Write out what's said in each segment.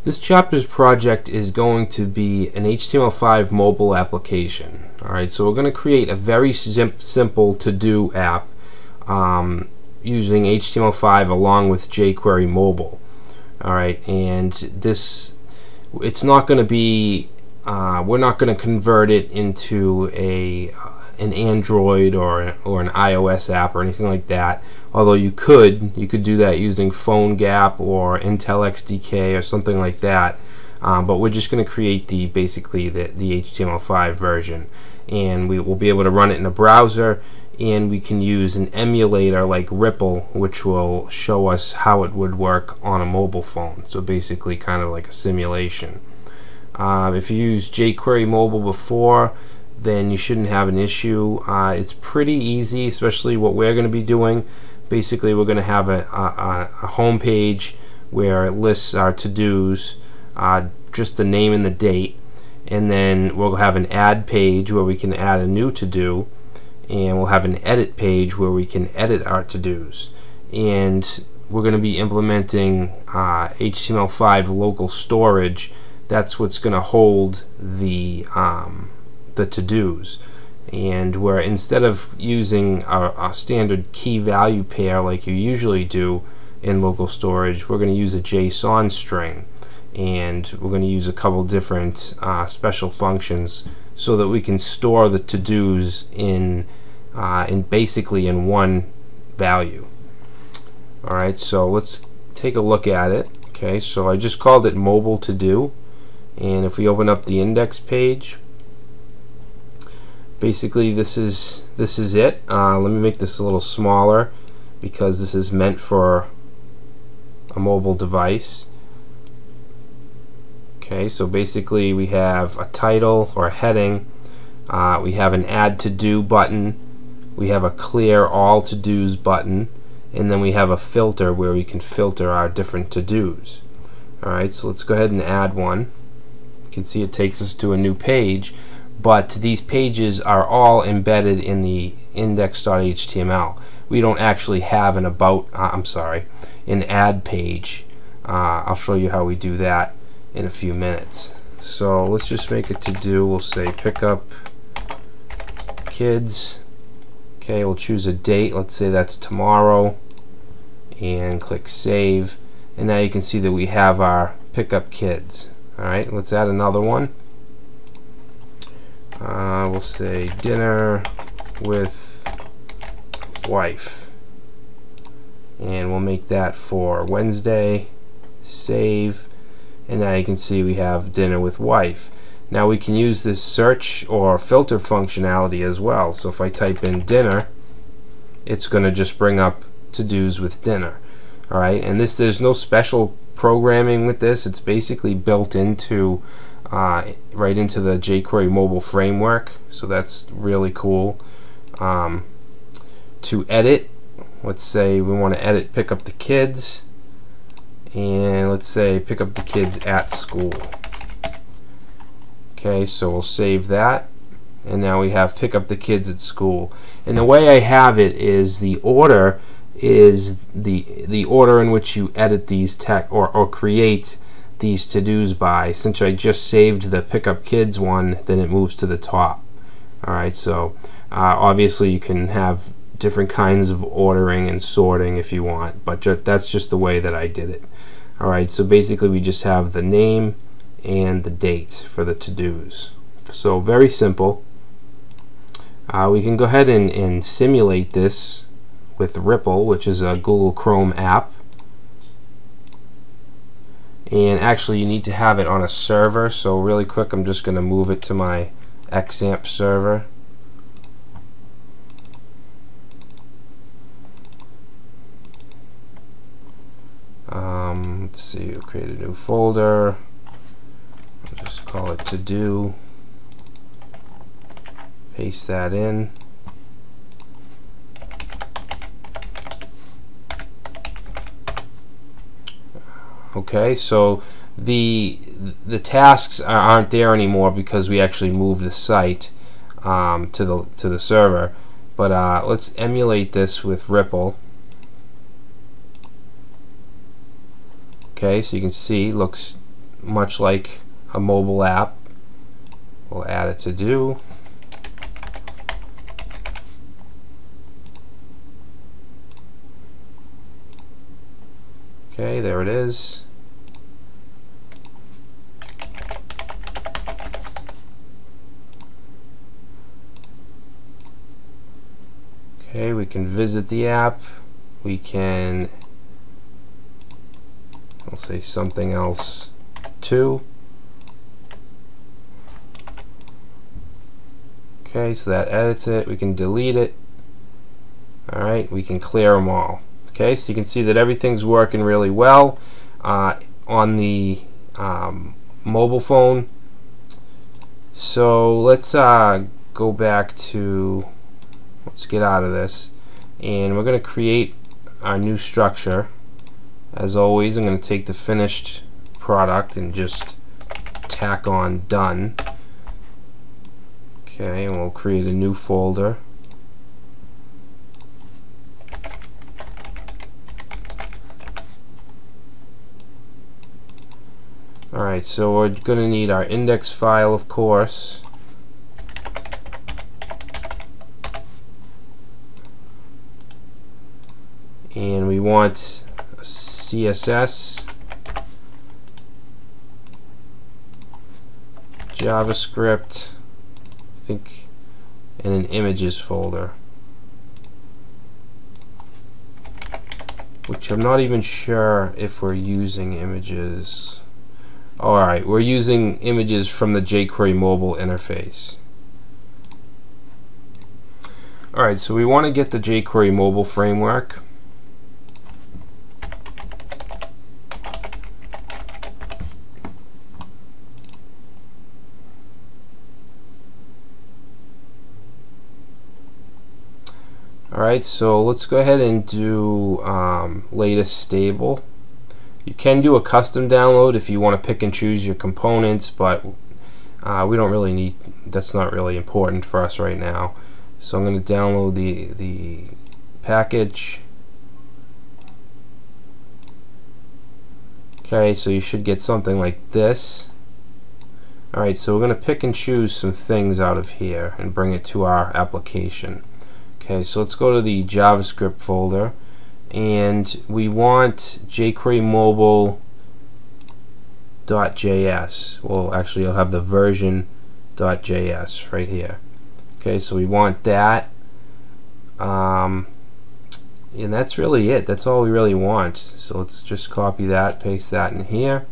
This chapter's project is going to be an HTML5 mobile application. Alright, so we're going to create a very simple to-do app using HTML5 along with jQuery mobile. Alright, and it's not going to be, we're not going to convert it into an Android or an iOS app or anything like that. Although you could do that using PhoneGap or Intel XDK or something like that. But we're just going to create basically the HTML5 version, and we will be able to run it in a browser, and we can use an emulator like Ripple, which will show us how it would work on a mobile phone. So basically kind of like a simulation. If you used jQuery mobile before, then you shouldn't have an issue. It's pretty easy, especially what we're going to be doing. Basically, we're going to have a home page where it lists our to-dos, just the name and the date, and then we'll have an add page where we can add a new to-do, and we'll have an edit page where we can edit our to-dos. And we're going to be implementing HTML5 local storage. That's what's going to hold the to-dos, and where instead of using a standard key value pair like you usually do in local storage, we're going to use a JSON string, and we're going to use a couple different special functions so that we can store the to-dos in basically in one value. Alright, so let's take a look at it. Okay, so I just called it mobile to-do, and if we open up the index page, basically this is it. Let me make this a little smaller because this is meant for a mobile device. Okay, so basically we have a title or a heading, we have an add to do button, we have a clear all to dos button, and then we have a filter where we can filter our different to dos. Alright, so let's go ahead and add one. You can see it takes us to a new page, but these pages are all embedded in the index.html. We don't actually have an an add page. I'll show you how we do that in a few minutes. So let's just make it to do. We'll say pick up kids. Okay, we'll choose a date. Let's say that's tomorrow, and click save. And now you can see that we have our pick up kids. Alright, let's add another one. We'll say dinner with wife, and we'll make that for Wednesday. Save, and now you can see we have dinner with wife. Now we can use this search or filter functionality as well. So if I type in dinner, it's going to just bring up to-dos with dinner. Alright, and there's no special programming with this. It's basically built into right into the jQuery mobile framework, so that's really cool. To edit, let's say we want to edit pick up the kids, and let's say pick up the kids at school. Okay, so we'll save that, and now we have pick up the kids at school. And the way I have it is the order is the order in which you edit these or create these to-dos by. Since I just saved the pick up kids one, then it moves to the top. Alright, so obviously you can have different kinds of ordering and sorting if you want, but that's just the way that I did it. Alright, so basically we just have the name and the date for the to-dos. So very simple. We can go ahead and simulate this with Ripple, which is a Google Chrome app. And actually you need to have it on a server, so really quick I'm just going to move it to my XAMPP server. Let's see, we'll create a new folder. I'll just call it to do. Paste that in. Okay, so the tasks aren't there anymore because we actually moved the site to the server. But let's emulate this with Ripple. Okay, so you can see looks much like a mobile app. We'll add it to do. Okay, there it is. Okay, we can visit the app. We can, I'll say something else too. Okay, so that edits it. We can delete it. Alright, we can clear them all. Okay, so you can see that everything's working really well on the mobile phone. So let's go back to, let's get out of this, and we're going to create our new structure. As always, I'm going to take the finished product and just tack on done. Okay, and we'll create a new folder. Alright, so we're going to need our index file, of course. And we want a CSS, JavaScript, I think, and an images folder, which I'm not even sure if we're using images. Alright, we're using images from the JQuery mobile interface. Alright, so we want to get the JQuery mobile framework. Alright, so let's go ahead and do latest stable. You can do a custom download if you want to pick and choose your components, but we don't really need, that's not really important for us right now. So I'm going to download the package. Okay, so you should get something like this. Alright, so we're going to pick and choose some things out of here and bring it to our application. Okay, so let's go to the JavaScript folder, and we want jQuery mobile.js. Well, actually, I'll have the version.js right here. Okay, so we want that, and that's really it. That's all we really want. So let's just copy that, paste that in here.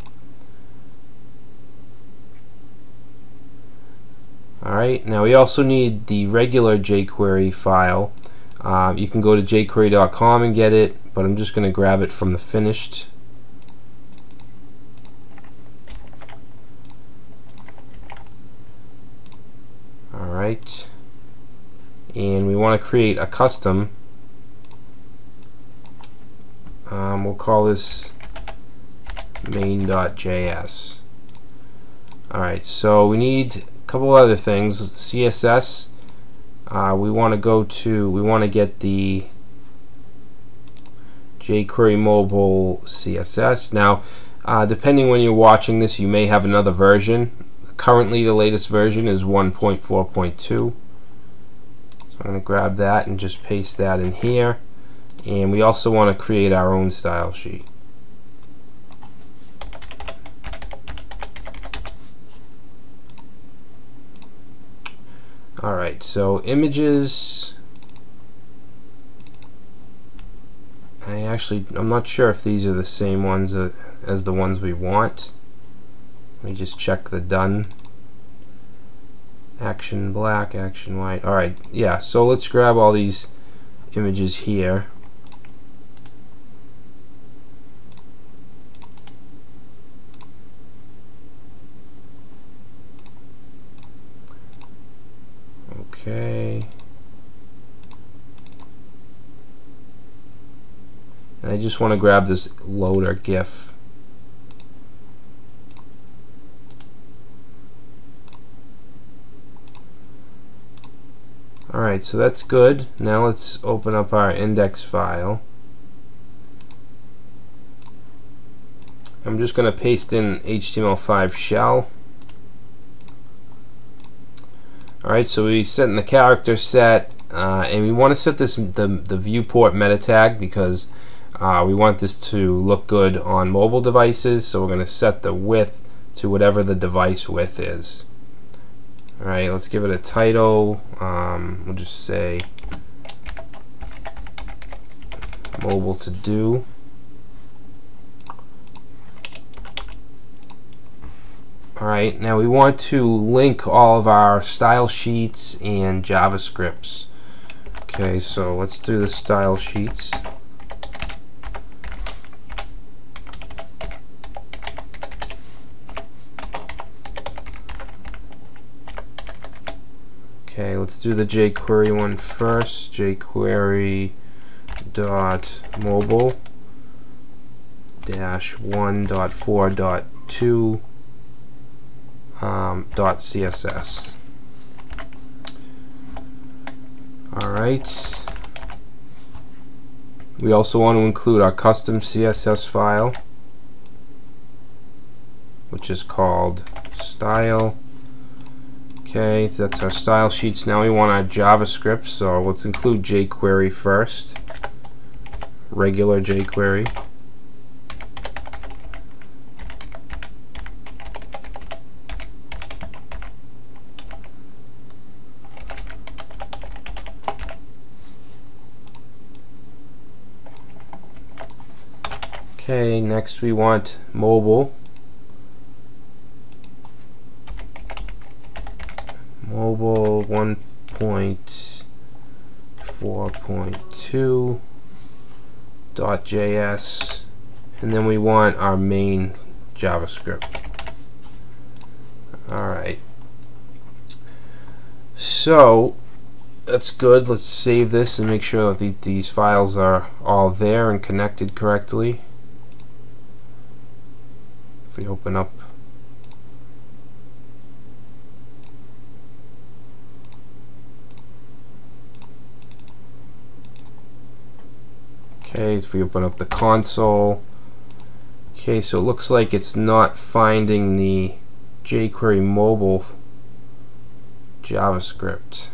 Alright, now we also need the regular jQuery file. You can go to jQuery.com and get it, but I'm just going to grab it from the finished. Alright, and we want to create a custom. We'll call this main.js. Alright, so we need couple other things. CSS, we want to get the jQuery mobile CSS. Now, depending when you're watching this, you may have another version. Currently, the latest version is 1.4.2. So I'm going to grab that and just paste that in here. And we also want to create our own style sheet. Alright, so images, I'm not sure if these are the same ones as the ones we want. Let me just check the done. Action black, action white. Alright, yeah, so let's grab all these images here. Okay. And I just want to grab this loader GIF. Alright, so that's good. Now let's open up our index file. I'm just going to paste in HTML5 shell. Alright, so we set in the character set, and we want to set this the viewport meta tag because we want this to look good on mobile devices, so we're going to set the width to whatever the device width is. Alright, let's give it a title. We'll just say mobile to do. Alright, now we want to link all of our style sheets and JavaScripts. Okay, so let's do the style sheets. Okay, let's do the JQuery one first. JQuery dot mobile dash 1.4.2 .css. Alright. We also want to include our custom CSS file, which is called style. Okay, that's our style sheets. Now we want our JavaScript, so let's include JQuery first. Regular JQuery. Okay, next we want mobile. Mobile 1.4.2.js, and then we want our main JavaScript. Alright, so that's good. Let's save this and make sure that these files are all there and connected correctly. If we open up if we open up the console, okay, so it looks like it's not finding the jQuery mobile JavaScript.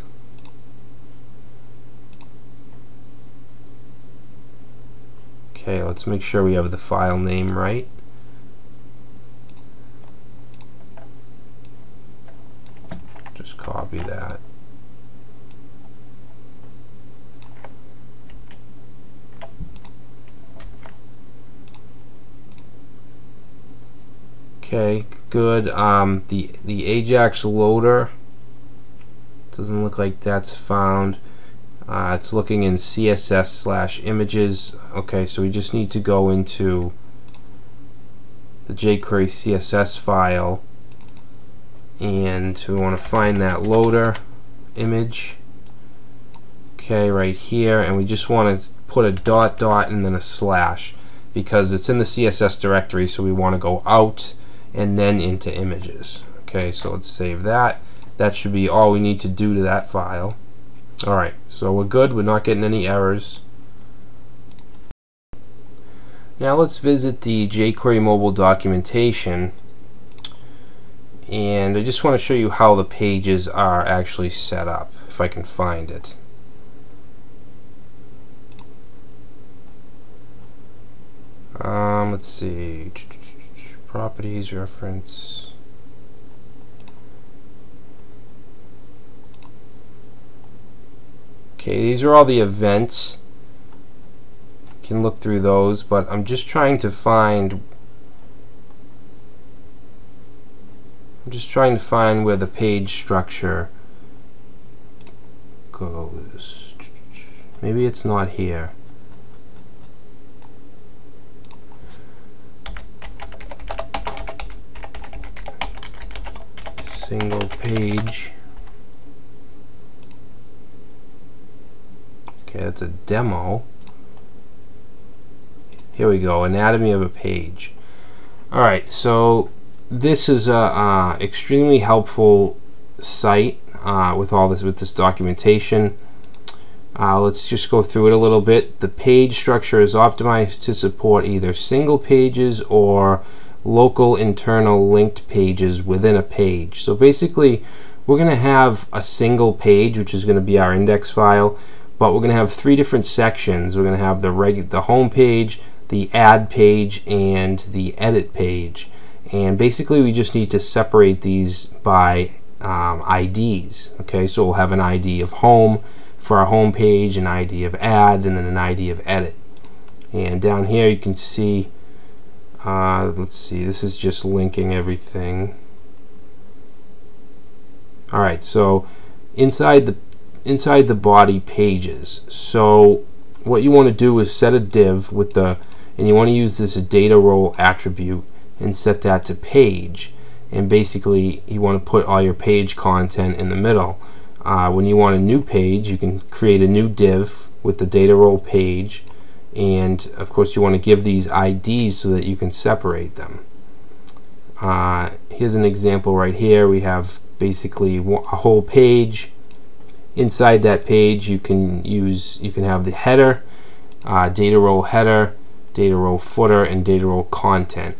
Okay, let's make sure we have the file name right. Just copy that. Okay, good. The Ajax loader doesn't look like that's found. It's looking in CSS/images. Okay, so we just need to go into the jQuery CSS file, and we want to find that loader image. Okay, right here, and we just want to put a dot and then a slash because it's in the CSS directory, so we want to go out and then into images. Okay, so let's save that. That should be all we need to do to that file. Alright, so we're good. We're not getting any errors. Now let's visit the jQuery mobile documentation, and I just want to show you how the pages are actually set up, if I can find it. Let's see. Properties, reference. Okay, these are all the events. You can look through those, but I'm just trying to find where the page structure goes. Maybe it's not here. Single page. Okay, that's a demo. Here we go, anatomy of a page. Alright, so this is a extremely helpful site with this documentation. Let's just go through it a little bit. The page structure is optimized to support either single pages or local internal linked pages within a page. So basically, we're going to have a single page, which is going to be our index file, but we're going to have three different sections. We're going to have the home page, the add page, and the edit page. And basically, we just need to separate these by IDs. Okay, so we'll have an ID of home for our home page, an ID of add, and then an ID of edit. And down here you can see, let's see, this is just linking everything. Alright, so inside the body pages, so what you want to do is set a div with and you want to use this data role attribute and set that to page, and basically you want to put all your page content in the middle. When you want a new page, you can create a new div with the data role page, and of course you want to give these IDs so that you can separate them. Here's an example right here. We have basically a whole page. Inside that page you can have the header, data role header, data role footer, and data role content.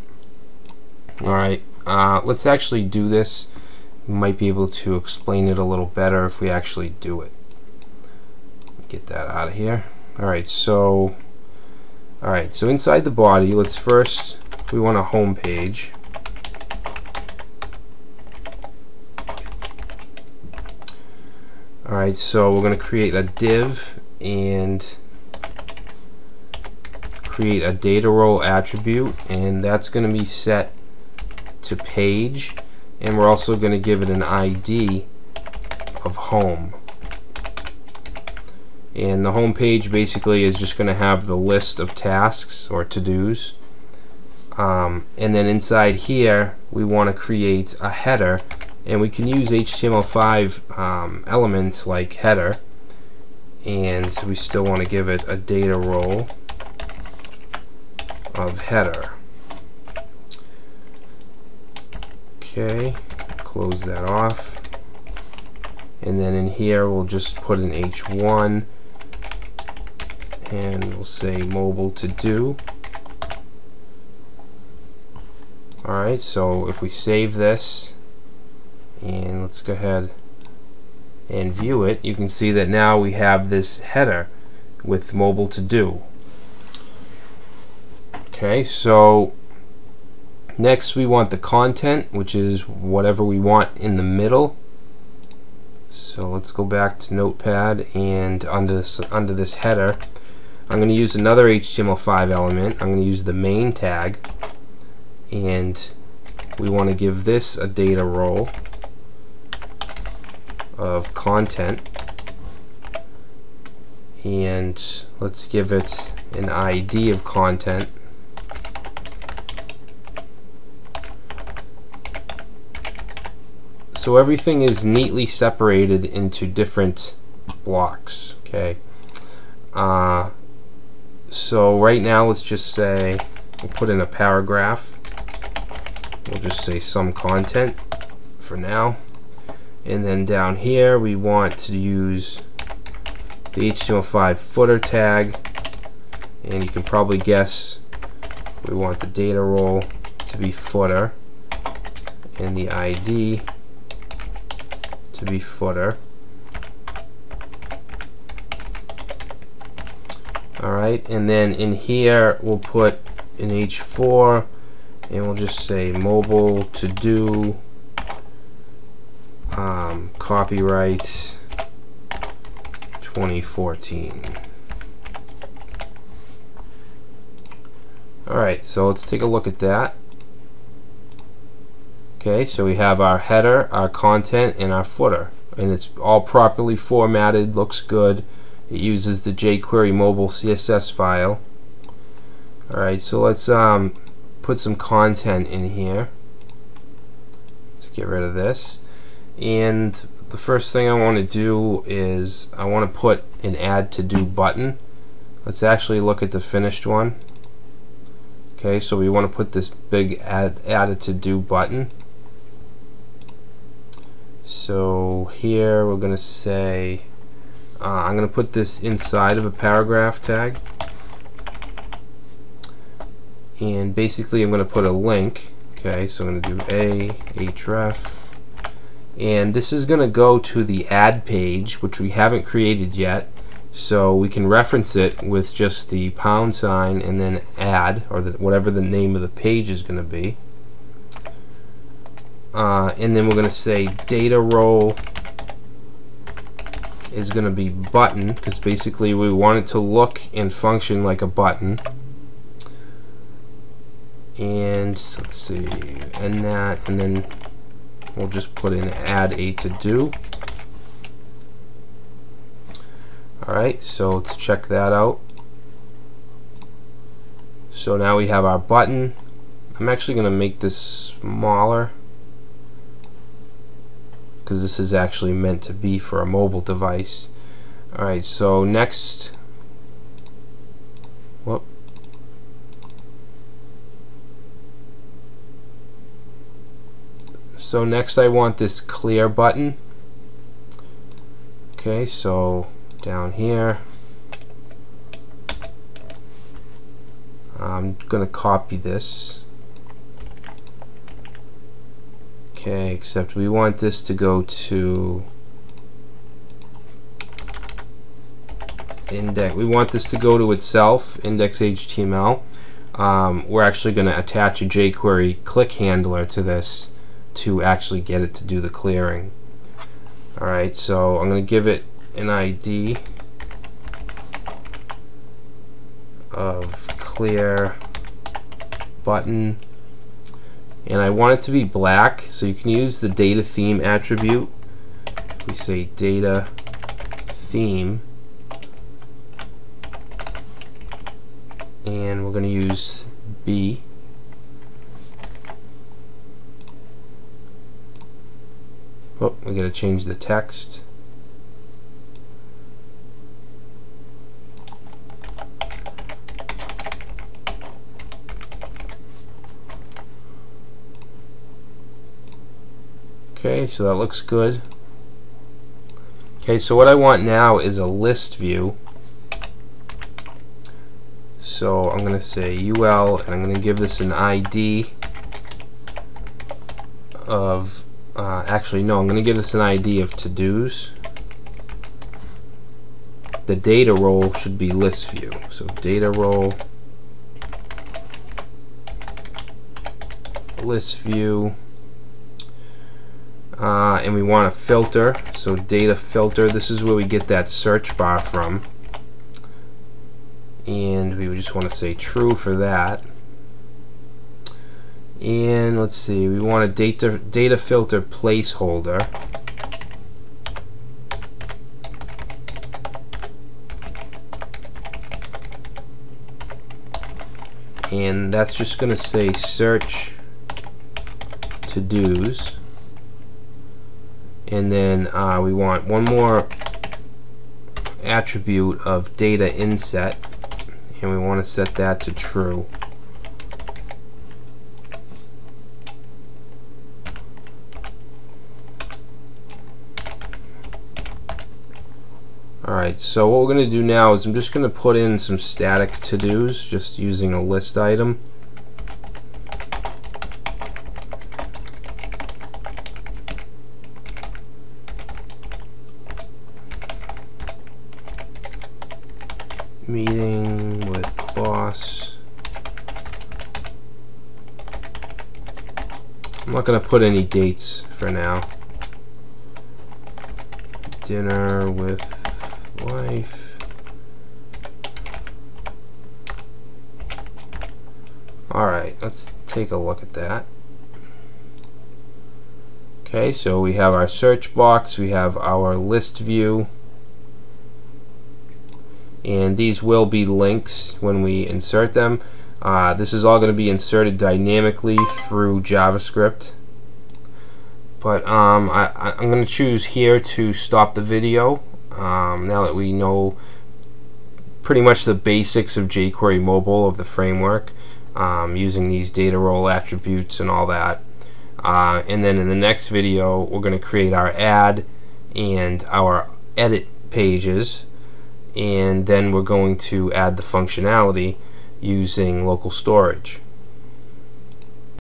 Alright, let's actually do this. We might be able to explain it a little better if we actually do it. Get that out of here. Alright, so inside the body, we want a home page. Alright, so we're going to create a div and create a data role attribute, and that's going to be set to page, and we're also going to give it an ID of home. And the home page basically is just going to have the list of tasks or to-dos, and then inside here we want to create a header, and we can use HTML5 elements like header, and we still want to give it a data role of header. Okay, close that off, and then in here we'll just put an H1 and we'll say mobile to do. Alright, so if we save this and let's go ahead and view it, you can see that now we have this header with mobile to do. Okay, so next we want the content, which is whatever we want in the middle. So let's go back to Notepad, and under this header I'm going to use another HTML5 element. I'm going to use the main tag, and we want to give this a data role of content, and let's give it an ID of content. So everything is neatly separated into different blocks. Okay. So right now let's just say we'll put in a paragraph. We'll just say some content for now. And then down here we want to use the HTML5 footer tag, and you can probably guess we want the data role to be footer and the ID to be footer. Alright, and then in here we'll put an H4 and we'll just say mobile to do copyright 2014. Alright, so let's take a look at that. Okay, so we have our header, our content, and our footer, and it's all properly formatted, looks good. It uses the JQuery mobile CSS file. Alright, so let's put some content in here. Let's get rid of this. And the first thing I want to do is I want to put an add to do button. Let's actually look at the finished one. Okay, so we want to put this big add to do button. So here we're going to say I'm going to put this inside of a paragraph tag, and basically I'm going to put a link. Okay, so I'm going to do href, and this is going to go to the add page, which we haven't created yet, so we can reference it with just the pound sign and then add, or whatever the name of the page is going to be. And then we're going to say data role is going to be button, because basically we want it to look and function like a button. And let's see, and that, and then we'll just put in add a to do. Alright, so let's check that out. So now we have our button. I'm actually going to make this smaller, because this is actually meant to be for a mobile device. Alright, so next, whoop. So next I want this clear button. Okay, so down here, I'm going to copy this. Okay, except we want this to go to index. We want this to go to itself, index HTML. We're actually going to attach a JQuery click handler to this to actually get it to do the clearing. Alright, so I'm going to give it an ID of clear button, and I want it to be black, so you can use the data theme attribute. We say data theme, and we're going to use B. Oh, we got to change the text. Okay, so that looks good. Okay, so what I want now is a list view. So I'm going to say UL, and I'm going to give this an ID of actually no, I'm going to give this an ID of to-dos. The data role should be list view. So data role, list view, and we want a filter. So data filter. This is where we get that search bar from, and we just want to say true for that. And let's see, we want a data filter placeholder. And that's just going to say search to-dos. And then we want one more attribute of data inset, and we want to set that to true. Alright, so what we're going to do now is I'm just going to put in some static to-dos, just using a list item. Meeting with boss. I'm not going to put any dates for now. Dinner with wife. Alright, let's take a look at that. Okay, so we have our search box, we have our list view, and these will be links when we insert them. This is all going to be inserted dynamically through JavaScript. But I'm going to choose here to stop the video. Now that we know pretty much the basics of jQuery mobile, of the framework, using these data role attributes and all that. And then in the next video we're going to create our add and our edit pages, and then we're going to add the functionality using local storage.